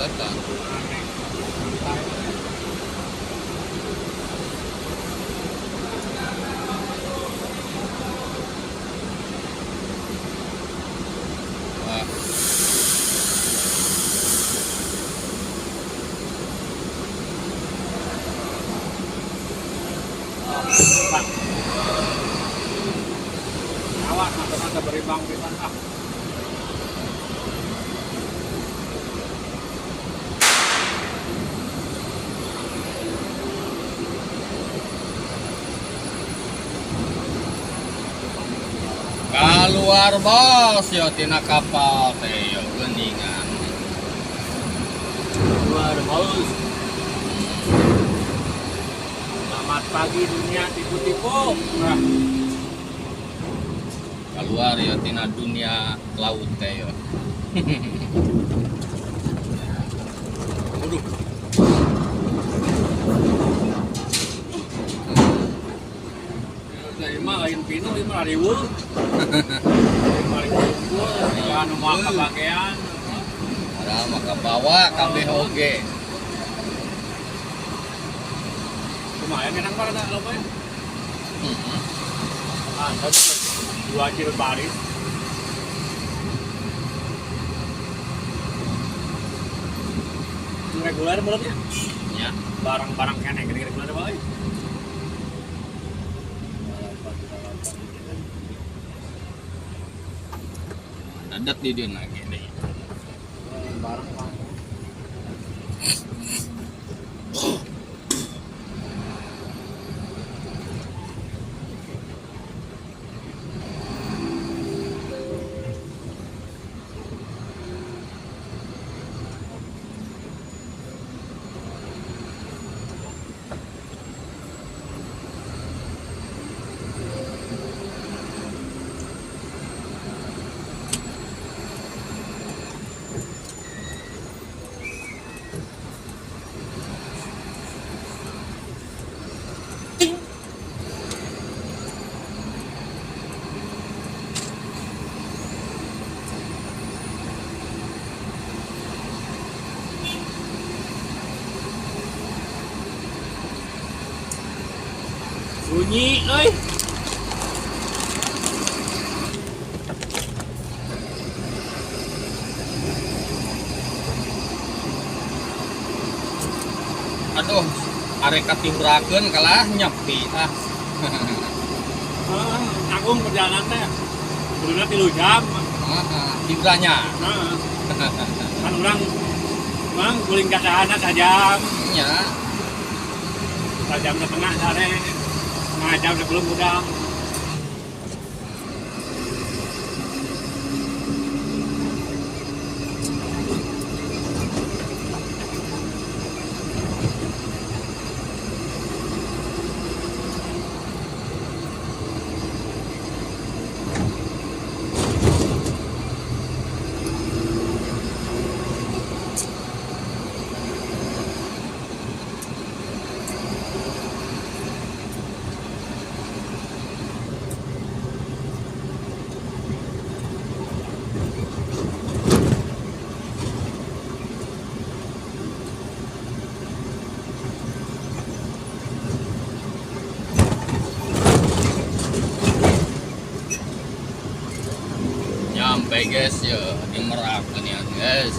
eta. Awak mata-mata berimbang-berimbang ah. Keluar bos yo tina kapal teh yo geuningan. Keluar bos. Selamat pagi dunia tipu-tipu. Nah, Keluar yo tina dunia laut teh yo. waduh. Dari mah lain pinu 5.000. 5.000 kan maka bagian. Padahal maka bawa kabeh oge. Lumayan enak banget ada apa ya? Heeh. Ah, 2 kilo baris. Reguler mulutnya. Ya. Barang-barang kene gede-gede reguler bae. Dadat di dia lagi deh. Barang bunyi, euy. Aduh, arek katibrakeun kalah nyepi ah. Agung perjalanan teh. Bener 3 jam. Tibranya. Nah, kan orang mang guling ka sana sajam. Ya. Sajam setengah sare. Setengah jam sebelum udang. Nyampe guys ya di Merak ya guys.